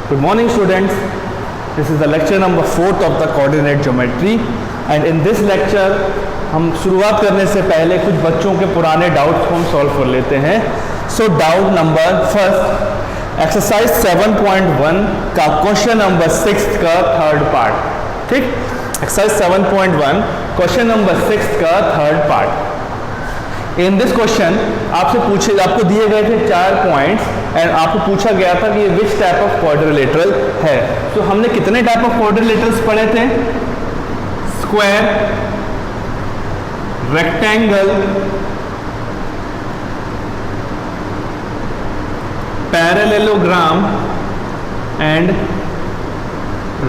Good morning students, this is the lecture number 4th of the coordinate geometry and in this lecture हम शुरुआत करने से पहले कुछ बच्चों के पुराने डाउट्स को हम सॉल्व कर लेते हैं। सो डाउट नंबर फर्स्ट, एक्सरसाइज 7.1 का क्वेश्चन नंबर 6 का थर्ड पार्ट। ठीक, एक्सरसाइज 7.1 क्वेश्चन नंबर 6 का third part. In this question आपको दिए गए थे 4 पॉइंट्स एंड आपको पूछा गया था कि ये विच टाइप ऑफ क्वाड्रिलेटरल है। तो हमने कितने टाइप ऑफ क्वाड्रिलेटरल्स पढ़े थे? Square, rectangle, parallelogram and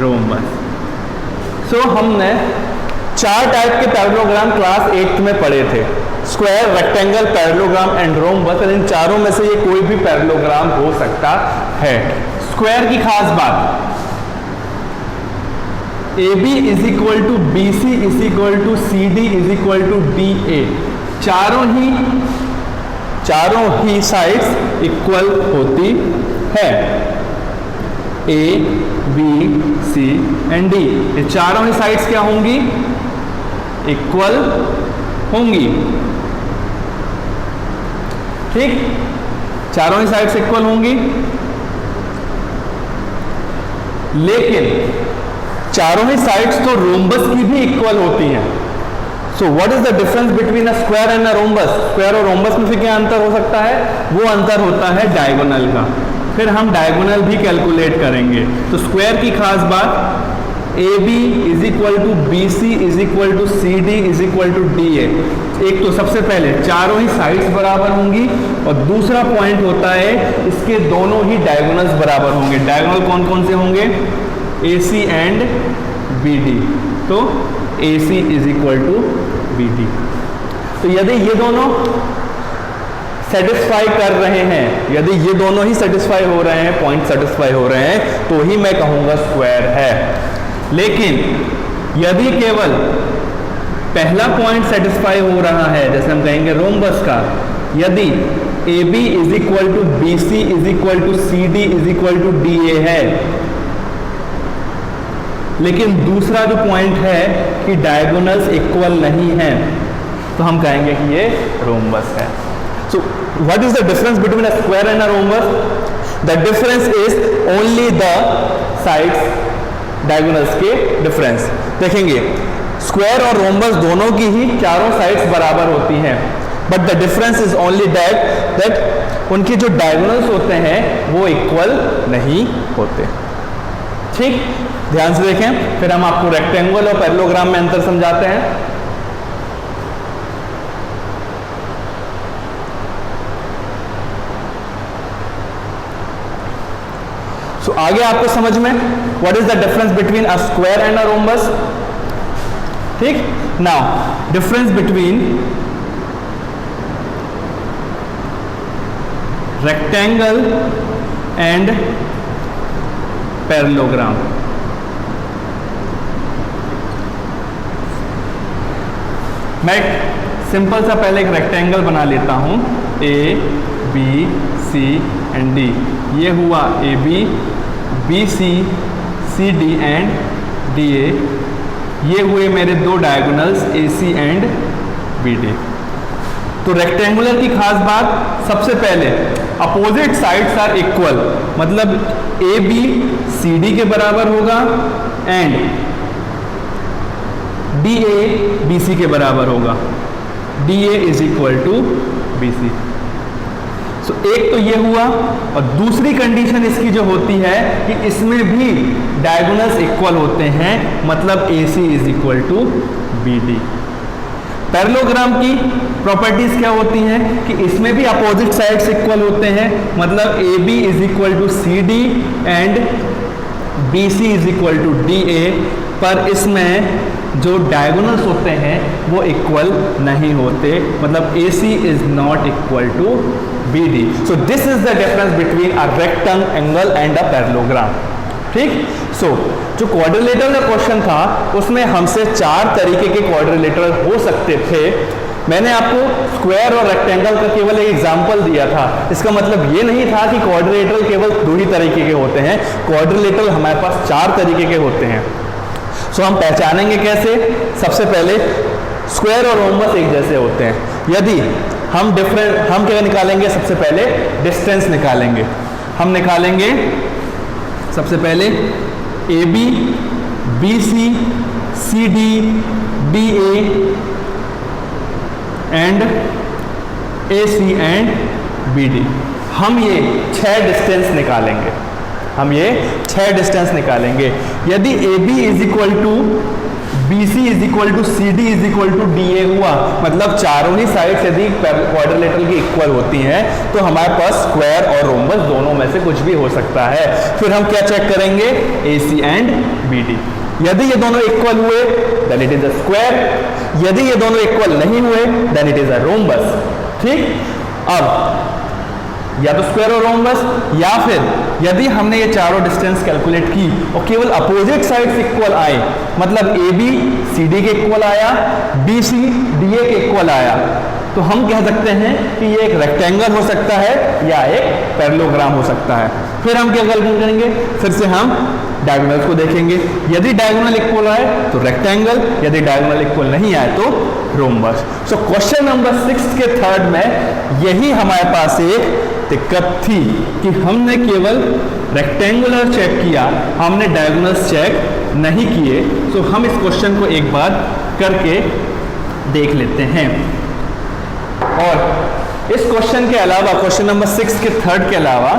rhombus. So हमने 4 टाइप के पैरेललोग्राम क्लास 8 में पढ़े थे, square, rectangle, parallelogram and rhombus. इन चारों में से ये कोई भी पैरेललोग्राम हो सकता है। स्क्वायर की खास बात, AB is equal to BC is equal to CD is equal to DA। चारों ही साइड्स इक्वल होती है। A, B, C and D, ये चारों ही साइड्स क्या होंगी? इक्वल होंगी। ठीक, चारों ही साइड्स इक्वल होंगी, लेकिन चारों ही साइड्स तो रोम्बस की भी इक्वल होती हैं। So what is the difference between a square and a rhombus? Square और रोम्बस में फिर क्या अंतर हो सकता है? वो अंतर होता है डायगोनल का। फिर हम डायगोनल भी कैलकुलेट करेंगे। तो स्क्वायर की खास बात, AB is equal to BC is equal to CD is equal to DA। एक तो सबसे पहले चारों ही साइड्स बराबर होंगी और दूसरा पॉइंट होता है इसके दोनों ही डायगोनल्स बराबर होंगे। डायगोनल कौन कौन से होंगे? AC and BD। तो AC is equal to BD। तो यदि ये दोनों सेटिस्फाई कर रहे हैं, यदि ये दोनों ही सेटिस्फाई हो रहे हैं, पॉइंट सेटिस्फाई हो रहे हैं, तो ही मैं कहूंगा स्क्वायर है। लेकिन यदि केवल पहला पॉइंट सेटिस्फाई हो रहा है, जैसे हम कहेंगे रोम्बस का, यदि AB is equal to BC is equal to CD is equal to DA है, लेकिन दूसरा जो पॉइंट है कि डायगोनल्स इक्वल नहीं है, तो हम कहेंगे कि ये रोम्बस है। So what is the difference between a square and a rhombus? The difference is only the sides, diagonals के डिफरेंस। देखेंगे स्क्वायर और रोम्बस दोनों की ही चारों साइड्स बराबर होती हैं, but the difference is only that उनके जो डायगोनल्स होते हैं वो इक्वल नहीं होते। ठीक, ध्यान से देखें, फिर हम आपको रेक्टेंगल और पैरेललोग्राम में अंतर समझाते हैं। तो आगे आपको समझ में what is the difference between a square and a rhombus. ठीक, now difference between rectangle and parallelogram. मैं सिंपल सा पहले एक रेक्टेंगल बना लेता हूं। A, B, C and D। ये हुआ AB, BC, CD and DA। ये हुए मेरे दो डायगोनल्स AC एंड BD। तो रेक्टेंगुलर की खास बात, सबसे पहले अपोजिट साइड्स आर इक्वल, मतलब AB CD के बराबर होगा एंड DA BC के बराबर होगा। DA is equal to BC। So एक तो ये हुआ, और दूसरी कंडीशन इसकी जो होती है कि इसमें भी डायगोनल्स इक्वल होते हैं, मतलब AC is equal to BD। Parallelogram की प्रॉपर्टीज क्या होती हैं कि इसमें भी अपोजिट साइड्स इक्वल होते हैं, मतलब AB is equal to CD and BC is equal to DA, पर इसमें जो डायगोनल्स होते हैं वो इक्वल नहीं होते, मतलब AC is not equal to BD। So this is the difference between a rectangle and a parallelogram. ठीक, सो जो क्वाड्रिलेटरल का क्वेश्चन था उसमें हमसे 4 तरीके के क्वाड्रिलेटरल हो सकते थे। मैंने आपको स्क्वायर और रेक्टेंगल का केवल एक एग्जांपल दिया था। इसका मतलब ये नहीं था कि क्वाड्रिलेटरल केवल 2 ही तरीके के होते हैं। क्वाड्रिलेटरल हमारे पास 4 तरीके के होते हैं। सो हम पहचानेंगे कैसे? सबसे पहले स्क्वायर और रोम्बस एक जैसे होते हैं। यदि हम क्या निकालेंगे? सबसे पहले डिस्टेंस निकालेंगे। हम निकालेंगे सबसे पहले AB, BC, CD, DA and AC and BD। हम ये 6 डिस्टेंस निकालेंगे। यदि AB is equal to BC is equal to CD is equal to DA हुआ, मतलब चारों ही साइड्स यदि क्वाड्रिलेटरल की इक्वल होती हैं, तो हमारे पास स्क्वायर और रोम्बस दोनों में से कुछ भी हो सकता है। फिर हम क्या चेक करेंगे? AC and BD। यदि ये दोनों इक्वल हुए then it is a square. यदि ये दोनों इक्वल नहीं हुए then it is a rhombus. ठीक, अब या तो स्क्वायर और रोम्बस, या फिर यदि हमने ये चारों डिस्टेंस कैलकुलेट की और केवल अपोजिट साइड्स इक्वल आए, मतलब AB CD के इक्वल आया, BC DA के इक्वल आया, तो हम कह सकते हैं कि ये एक रेक्टेंगल हो सकता है या एक पैरेललोग्राम हो सकता है। फिर हम क्या कैलकुलेट करेंगे? फिर से हम डायगोनल्स को देखेंगे। यदि डायगोनल इक्वल आए तो रेक्टेंगल, यदि डायगोनल इक्वल नहीं आए तो रोम्बस। सो क्वेश्चन नंबर 6 के थर्ड में यही हमारे पास एक दिक्कत थी कि हमने केवल रेक्टेंगुलर चेक किया, हमने डायगोनल्स चेक नहीं किए। सो हम इस क्वेश्चन को एक बार करके देख लेते हैं। और इस क्वेश्चन के अलावा, क्वेश्चन नंबर 6 के थर्ड के अलावा,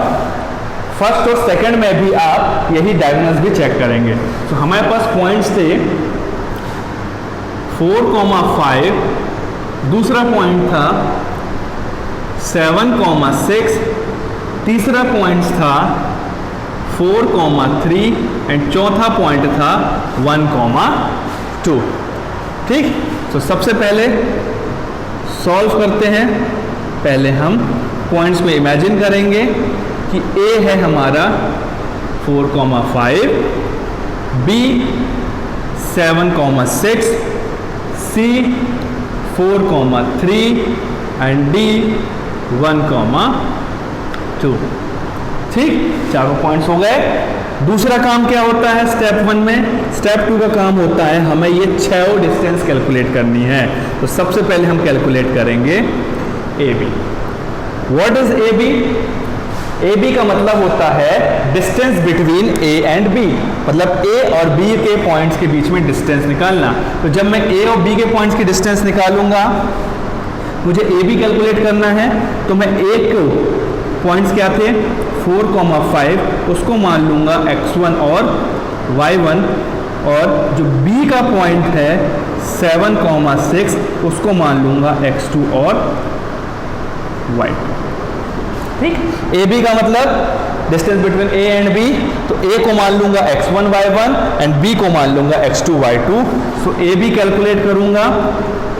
फर्स्ट और सेकंड में भी आप यही डायगोनल्स भी चेक करेंगे। तो हमारे पास पॉइंट्स थे 4,5, दूसरा पॉइंट था 7,6, तीसरा पॉइंट था 4,3 एंड चौथा पॉइंट था 1,2। ठीक, तो सबसे पहले सॉल्व करते हैं। पहले हम पॉइंट्स को इमेजिन करेंगे कि A है हमारा 4,5, B 7,6, C 4,3 एंड D 1,2। ठीक, चारों पॉइंट्स हो गए। दूसरा काम क्या होता है स्टेप 1 में? स्टेप 2 का काम होता है हमें ये 6 डिस्टेंस कैलकुलेट करनी है। तो सबसे पहले हम कैलकुलेट करेंगे AB। What is AB? AB का मतलब होता है distance between A and B, मतलब A और B के पॉइंट्स के बीच में डिस्टेंस निकालना। तो जब मैं A और B के पॉइंट्स की डिस्टेंस निकालूंगा, मुझे AB कैलकुलेट करना है, तो मैं A को पॉइंट्स क्या थे 4,5, उसको मान लूंगा x1 और y1, और जो B का पॉइंट है 7,6, उसको मान लूंगा x2 और y2। ठीक, AB का मतलब distance between A and B, तो A को मान लूंगा x1 y1 एंड B को मान लूंगा x2 y2। So AB calculate करूंगा।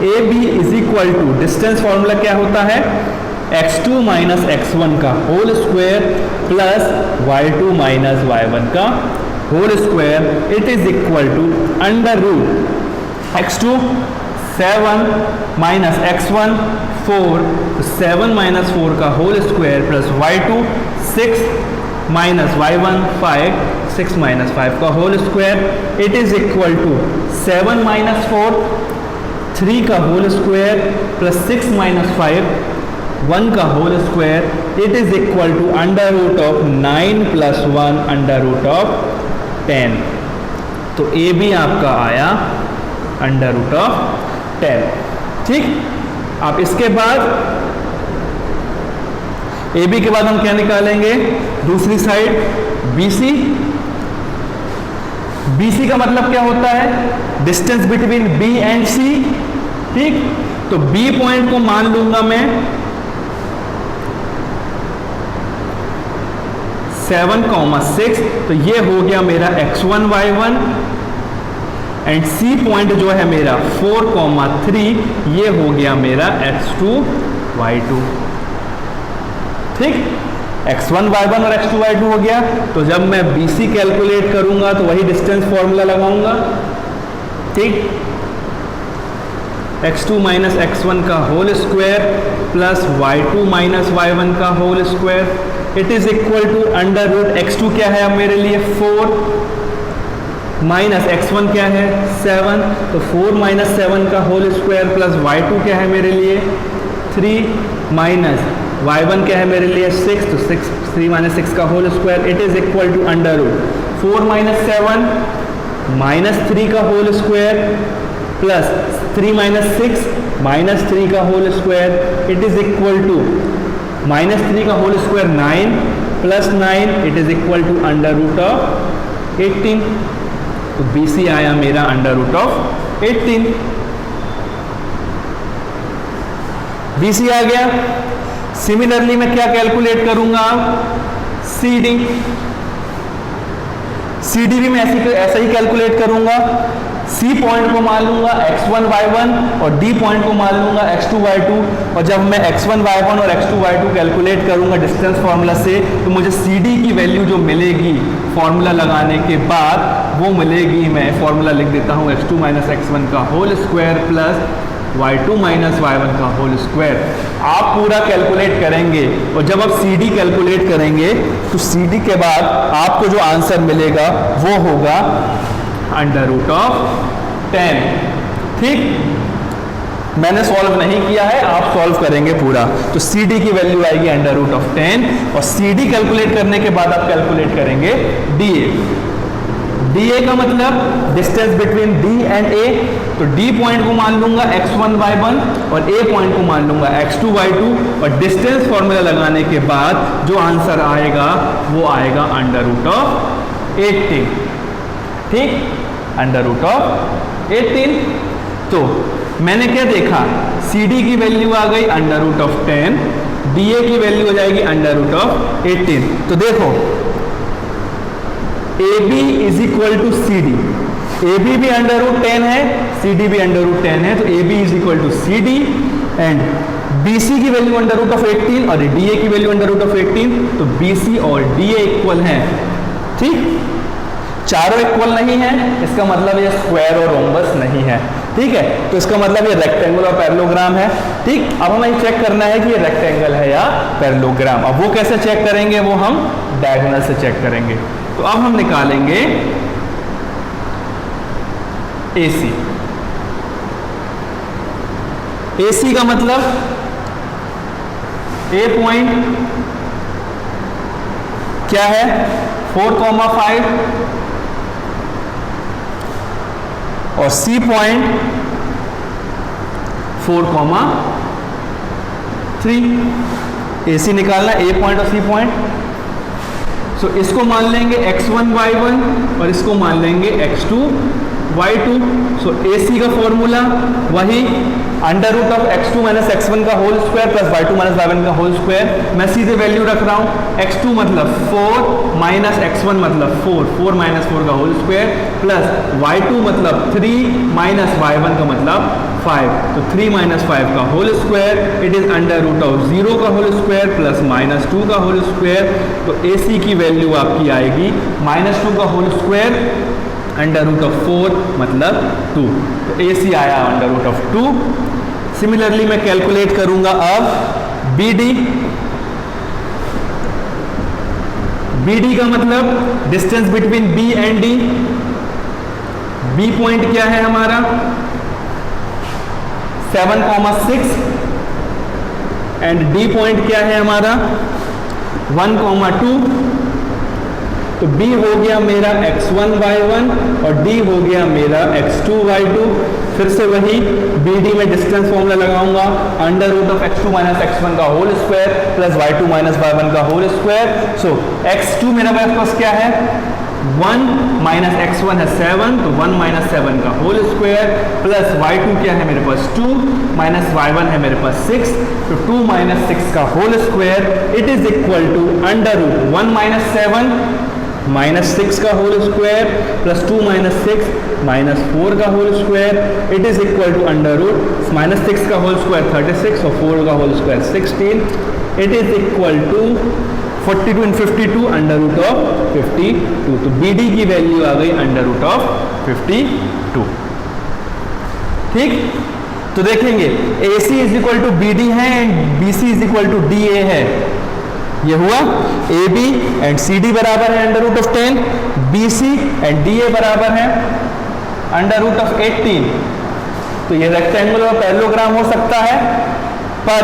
AB is equal to, distance formula क्या होता है? x2 माइनस x1 का whole square plus y2 minus y1 का whole square, it is equal to under root x2 7 minus x1 4, तो 7 minus 4 का whole square plus y2 6 minus y1 5, 6 minus 5 का whole square, it is equal to 7 minus 4 3 का whole square plus 6 minus 5 1 का whole square, it is equal to under root of 9 plus 1 under root of 10। तो A B आपका आया under root of 10। ठीक, अब इसके बाद ए बी के बाद हम क्या निकालेंगे? दूसरी साइड BC। BC का मतलब क्या होता है? Distance between B and C। ठीक, तो B पॉइंट को मान लूंगा मैं 7,6, तो ये हो गया मेरा x1 y1, and C point जो है मेरा 4,3, ये हो गया मेरा x2 y2। ठीक, x1 y1 और x2 y2 हो गया। तो जब मैं BC कैलकुलेट करूंगा तो वही डिस्टेंस फॉर्मूला लगाऊंगा। ठीक, x2 माइनस x1 का whole square plus y2 minus y1 का whole square it is equal to under root x2 क्या है अब मेरे लिए 4 माइनस x1 क्या है 7, तो 4 माइनस 7 का होल स्क्वायर प्लस y2 क्या है मेरे लिए 3 माइनस y1 क्या है मेरे लिए 6, तो 3 माइनस 6 का whole square it is equal to under root 4 minus 7 minus 3 का whole square plus 3 minus 6 minus 3 का whole square it is equal to minus 3 का whole square 9 plus 9 it is equal to under root of 18। तो BC आया मेरा under root of 18। BC आ गया। Similarly मैं क्या कैलकुलेट करूंगा CD भी मैं ऐसा ही कैलकुलेट करूंगा। C पॉइंट को मान लूंगा x1 y1 और D पॉइंट को मान लूंगा x2 y2, और जब मैं x1 y1 और x2 y2 कैलकुलेट करूंगा डिस्टेंस फार्मूला से तो मुझे CD की वैल्यू जो मिलेगी फार्मूला लगाने के बाद वो मिलेगी, मैं फार्मूला लिख देता हूँ x2 माइनस x1 का whole square plus y2 minus y1 का होल स्क्वायर। आप पूरा कैलकुलेट करेंगे और जब आप CD कैलकुलेट करेंगे तो CD के बाद आपको जो आंसर मिलेगा वो होगा अंडर रूट ऑफ 10। ठीक, मैंने सॉल्व नहीं किया है, आप सॉल्व करेंगे पूरा। तो CD की वैल्यू आएगी अंडर रूट ऑफ 10 और CD कैलकुलेट करने के बाद आप कैलकुलेट करेंगे DA का मतलब distance between D and A, तो D पॉइंट को मान लूंगा x1 y1 और A पॉइंट को मान लूंगा x2 y2, और डिस्टेंस फॉर्मूला लगाने के बाद जो आंसर आएगा वो आएगा अंडर रूट ऑफ 18। ठीक, अंडर रूट ऑफ 18। तो मैंने क्या देखा, CD की वैल्यू आ गई अंडर रूट ऑफ 10, DA की वैल्यू हो जाएगी अंडर रूट ऑफ 18। तो देखो AB is equal to CD, AB भी अंडर रूट 10 है, CD भी अंडर रूट 10 है, तो AB is equal to CD and BC की वैल्यू अंडर रूट ऑफ 18 और DA की वैल्यू अंडर रूट ऑफ 18, तो BC और DA इक्वल हैं। ठीक, चारों इक्वल नहीं है, इसका मतलब ये स्क्वायर और रोम्बस नहीं है। ठीक है, तो इसका मतलब ये रेक्टेंगल और पैरेललोग्राम है। ठीक, अब हमें चेक करना है कि ये रेक्टेंगल है या पैरेललोग्राम। अब वो कैसे चेक करेंगे, वो हम डायगोनल से चेक करेंगे। तो अब हम निकालेंगे AC। AC का मतलब A पॉइंट क्या है 4,5 और C पॉइंट 4,3। AC निकालना A पॉइंट और C पॉइंट। सो इसको मान लेंगे x1 y1 और इसको मान लेंगे x2 y2। सो AC का फॉर्मूला वही under root of x2 minus x1 का whole square plus y2 minus y1 का होल स्क्वायर। मैं सीधे वैल्यू रख रहा हूँ, x2 मतलब 4 माइनस x1 मतलब 4 माइनस 4 का होल स्क्वायर प्लस y2 मतलब 3 माइनस y1 का मतलब 5, तो 3 माइनस 5 का whole square it is under root of 0 का होल स्क्वायर प्लस माइनस 2 का होल स्क्वायर। तो AC की वैल्यू आपकी आएगी माइनस 2 का whole square under root of 4 मतलब 2, तो AC आया अंडर रूट ऑफ 2। सिमिलरली मैं कैलकुलेट करूंगा अब BD। BD का मतलब distance between B and D। B point क्या है हमारा 7,6 एंड D पॉइंट क्या है हमारा 1,2। तो B हो गया मेरा x1 y1 और D हो गया मेरा x2 y2। फिर से वही BD में डिस्टेंस फॉर्मूला लगाऊंगा under root of x2 minus x1 का whole square plus y2 minus y1 का होल स्क्वायर। सो x2 मेरा पास क्या है 1 माइनस x1 है 7, तो 1 माइनस 7 का होल स्क्वायर प्लस y2 क्या है मेरे पास 2 माइनस y1 है मेरे पास 6, तो 2 माइनस 6 का whole square it is equal to under root 1 minus 7 minus 6 का whole square plus 2 minus 6 minus 4 का whole square it is equal to under root minus 6 का होल स्क्वायर 36 और 4 का whole square 16 it is equal to 42 and 52 under root of 52। तो BD की value आ गई under root of 52। ठीक, तो देखेंगे AC is equal to BD है and BC is equal to DA है। ये हुआ AB एंड CD बराबर है under root of 10, BC and DA बराबर है अंडर रूट ऑफ 18। तो ये रेक्टेंगुलर और पैरेललोग्राम हो सकता है, पर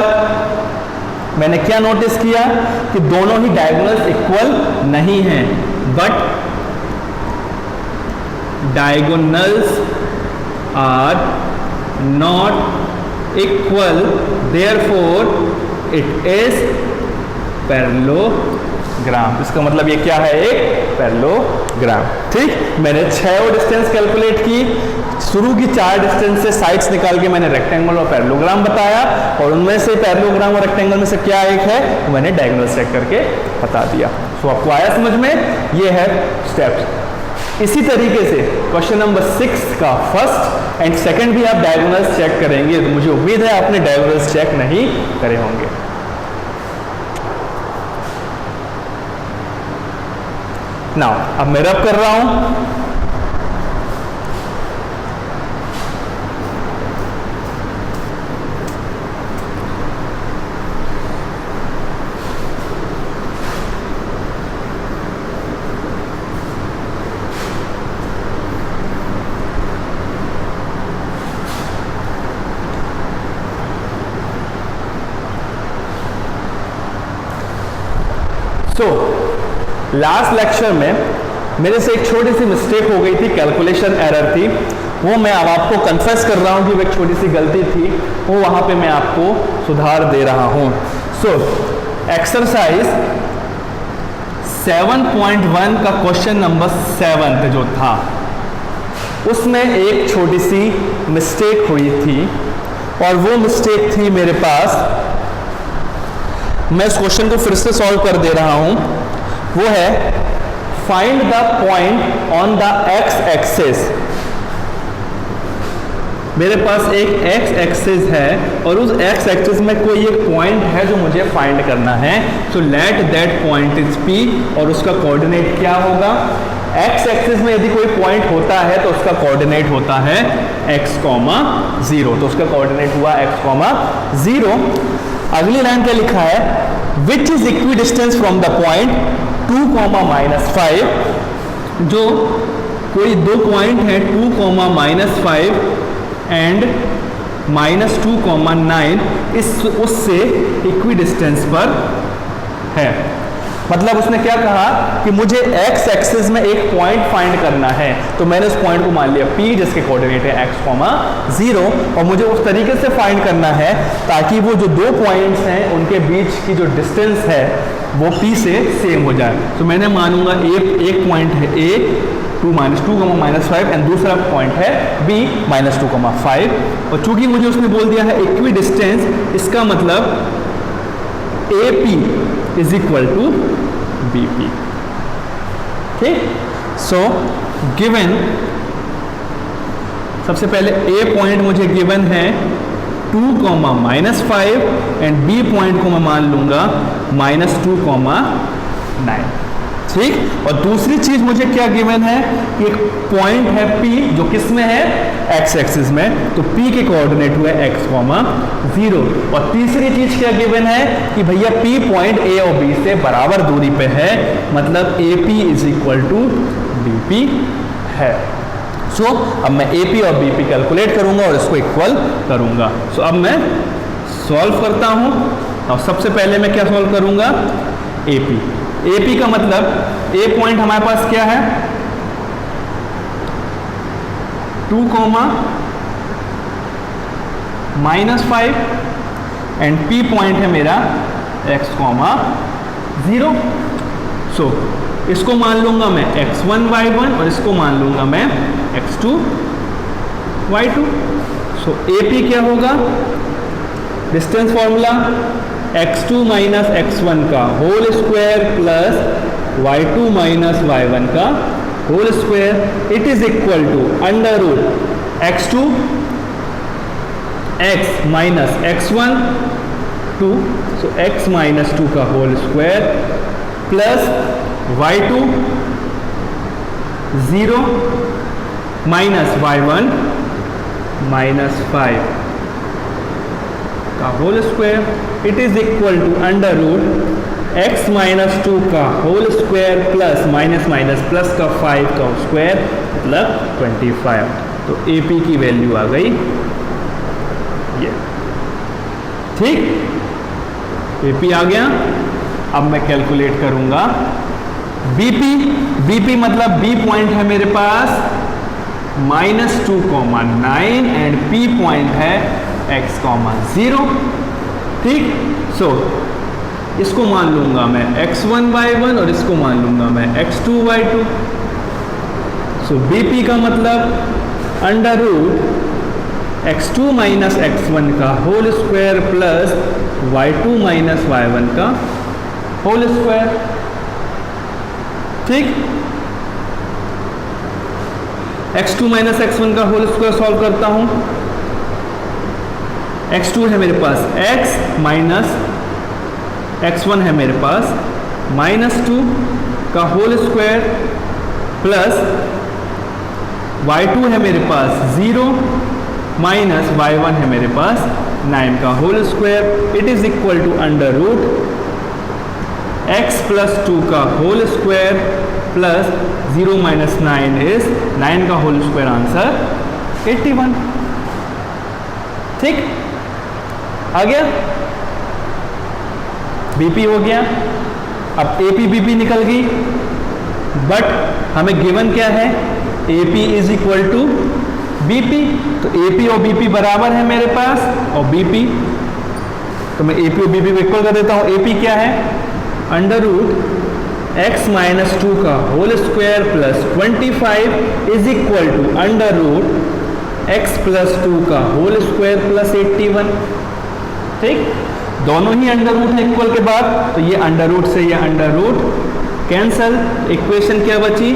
मैंने क्या नोटिस किया कि दोनों ही डायगोनल्स इक्वल नहीं हैं, but diagonals are not equal, therefore it is parallelogram. इसका मतलब ये क्या है, एक पैरेललोग्राम। ठीक, मैंने 6 और डिस्टेंस कैलकुलेट की, शुरू की 4 डिस्टेंस से साइड्स निकाल के मैंने रेक्टेंगल और पैरेललोग्राम बताया, और उनमें से पैरेललोग्राम और रेक्टेंगल में से क्या एक है वो मैंने डायगोनल चेक करके बता दिया। सो आपको आया समझ में, ये है स्टेप्स। इसी तरीके से क्वेश्चन नंबर 6 का फर्स्ट एंड सेकंड भी आप डायगोनल्स चेक करेंगे, तो मुझे उम्मीद है आपने डायगोनल्स चेक नहीं करे होंगे। नाउ अब मैं रब कर रहा हूं। सो लास्ट लेक्चर में मेरे से एक छोटी सी मिस्टेक हो गई थी, कैलकुलेशन एरर थी, वो मैं अब आपको कन्फेस कर रहा हूँ कि वो एक छोटी सी गलती थी, वो वहाँ पे मैं आपको सुधार दे रहा हूँ। सो एक्सरसाइज 7.1 का क्वेश्चन नंबर 7 जो था, उसमें एक छोटी सी मिस्टेक हुई थी, और वो मिस्टेक थी मेरे पास, मैं इस क्वेश्चन को फिर से सॉल्व कर दे रहा हूं। वो है find the point on the x axis. मेरे पास एक एक्स एक्सिस है और उस एक्स एक्सिस में कोई एक पॉइंट है जो मुझे फाइंड करना है। So let that point is P, और उसका कोऑर्डिनेट क्या होगा, एक्स एक्सिस में यदि कोई पॉइंट होता है तो उसका कोऑर्डिनेट होता है x, 0। तो उसका कोऑर्डिनेट हुआ x, 0। अगली लाइन क्या लिखा है, which is equi distance from the point 2, -5। जो कोई दो पॉइंट है 2, -5 एंड -2, 9 उससे इक्वी डिस्टेंस पर है। मतलब उसने क्या कहा कि मुझे एक्स एक्सिस में एक पॉइंट फाइंड करना है, तो मैंने उस पॉइंट को मान लिया P, जिसके कोऑर्डिनेट है x, 0, और मुझे उस तरीके से फाइंड करना है ताकि वो जो दो पॉइंट्स हैं उनके बीच की जो डिस्टेंस है वो P से सेम हो जाए। तो मैंने मानूंगा एक पॉइंट है A, 2, -5 एंड दूसरा पॉइंट है B, -2, 5। और चूंकि मुझे उसने बोल दिया है इक्वी डिस्टेंस, इसका मतलब AP is equal to BP। ठीक, सो गिवन, सबसे पहले A पॉइंट मुझे गिवन है 2, -5 एंड B पॉइंट को मैं मान लूंगा -2, 9। ठीक, और दूसरी चीज मुझे क्या गिवन है कि एक पॉइंट है P जो किस में है, एक्स एक्सिस में, तो P के कोऑर्डिनेट हुए x, 0। और तीसरी चीज क्या गिवन है कि भैया P पॉइंट A और B से बराबर दूरी पे है, मतलब AP is equal to BP है। सो अब मैं AP और BP कैलकुलेट करूंगा और इसको इक्वल करूंगा। सो अब मैं सॉल्व करता हूं, और सबसे पहले मैं क्या सॉल्व करूंगा, AP का मतलब A पॉइंट हमारे पास क्या है, 2, -5 एंड P पॉइंट है मेरा x, 0। सो इसको मान लूंगा मैं x1, y1 और इसको मान लूंगा मैं x2, y2। सो AP क्या होगा, डिस्टेंस फॉर्मूला x2 - x1 का whole square plus y2 - y1 का whole square, it is equal to under root x2 x -x1 2, so x -2 का whole square plus y2 0 -y1 -5 का whole square it is equal to under root x minus 2 का whole square plus minus minus plus का 5 का square मतलब 25। तो AP की value आ गई ये, ठीक, AP आ गया। अब मैं कैलकुलेट करूंगा BP मतलब B पॉइंट है मेरे पास -2,9 एंड P पॉइंट है x, 0, ठीक। सो इसको मान लूंगा मैं x1/1 और इसको मान लूंगा मैं x2/2। सो BP का मतलब under root x2 minus x1 का whole square plus y2 minus y1 का होल स्क्वायर, ठीक। x2 माइनस x1 का होल स्क्वायर सॉल्व करता हूं। x2 है मेरे पास x माइनस x1 है मेरे पास -2 का होल स्क्वायर प्लस y2 है मेरे पास 0 माइनस y1 है मेरे पास 9 का whole square it is equal to under root x plus 2 का whole square plus 0 minus 9 is 9 का होल स्क्वायर, आंसर 81, ठीक। आ गया, BP हो गया। अब AP BP निकल गई, बट हमें गिवन क्या है, AP is equal to BP। तो AP और BP बराबर है मेरे पास, और BP, तो मैं AP और BP को इक्वल कर देता हूं। AP क्या है, अंडर रूट x माइनस 2 का whole square plus 25 is equal to under root x plus 2 का होल स्क्वायर प्लस 81, ठीक। दोनों ही अंडर रूट है इक्वल के बाद, तो ये अंडर रूट से ये अंडर रूट कैंसल। इक्वेशन क्या बची,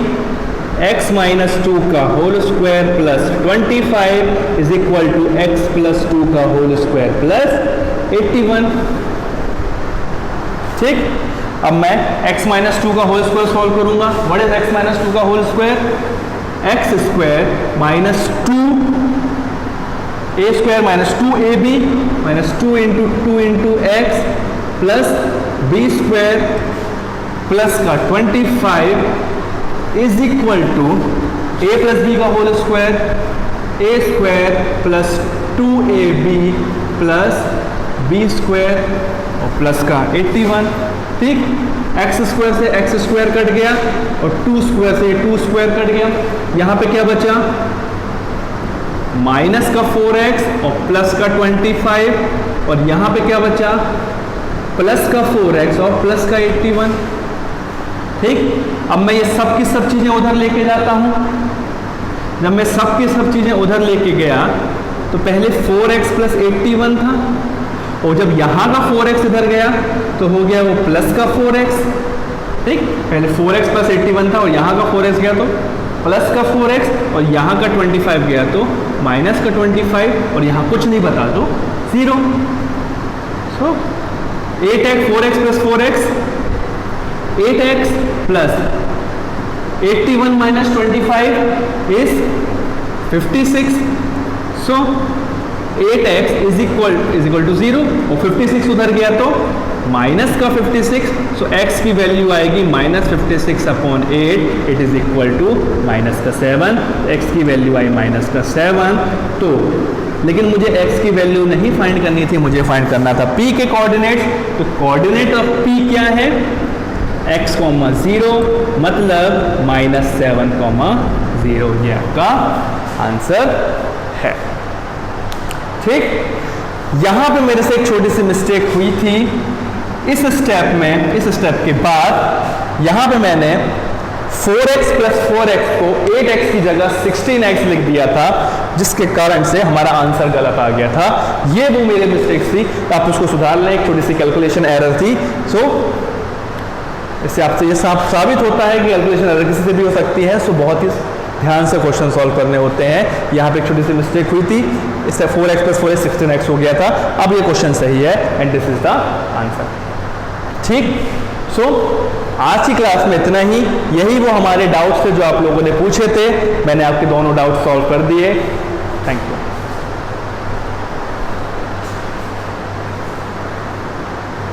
x माइनस 2 का whole square plus 25 is equal to x plus 2 का होल स्क्वायर प्लस 81, ठीक। अब मैं x माइनस 2 का होल स्क्वायर सॉल्व करूंगा। व्हाट इज x माइनस 2 का whole square, x square minus 2 a square minus 2ab minus 2 into x plus b square plus का 25 is equal to a plus b का whole square, a square plus 2ab plus b square और plus का 81, ठीक। x square से x square cut गया और 2 square से 2 square cut गया। यहां पे क्या बचा, माइनस का 4x और प्लस का 25, और यहां पे क्या बचा, प्लस का 4x और प्लस का 81, ठीक। अब मैं ये सब की सब चीजें उधर लेके जाता हूं। जब मैं सब की सब चीजें उधर लेके गया तो पहले 4x प्लस 81 था, और जब यहां का 4x इधर गया तो हो गया वो प्लस का 4x, ठीक। पहले 4x प्लस 81 था और यहां का 4x गया तो प्लस का 4x, और यहां का 25 गया तो माइनस का 25, और यहां कुछ नहीं बता दो 0। So 8x 4x plus 4x 8x plus 81 minus 25 is 56। So 8x is equal to 0, और 56 उधर गया तो माइनस का 56। सो x की वैल्यू आएगी -56 upon 8, it is equal to minus का 7। x की वैल्यू आई माइनस का 7। तो लेकिन मुझे x की वैल्यू नहीं फाइंड करनी थी, मुझे फाइंड करना था p के कोऑर्डिनेट्स। तो कोऑर्डिनेट ऑफ p क्या है, x, 0 मतलब -7, 0, ये आपका आंसर है, ठीक। यहां पे मेरे से एक छोटी सी मिस्टेक हुई थी इस स्टेप में। इस स्टेप के बाद यहां पे मैंने 4x प्लस 4x को 8x की जगह 16x लिख दिया था, जिसके कारण से हमारा आंसर गलत आ गया था। ये वो मेरे मिस्टेक्स थी, आप उसको सुधार लें, एक छोटी सी कैलकुलेशन एरर थी। सो इससे आपसे ये साबित होता है कि कैलकुलेशन एरर किसी से भी हो सकती है। सो बहुत ही ध्यान से क्वेश्चन सॉल्व करने होते हैं। यहाँ पे एक छोटी सी मिस्टेक हुई थी, इससे 4x प्लस 4 16x हो गया था। अब ये क्वेश्चन सही है and this is the answer, ठीक। सो आज की क्लास में इतना ही। यही वो हमारे डाउट्स थे जो आप लोगों ने पूछे थे, मैंने आपके दोनों डाउट्स सॉल्व कर दिए।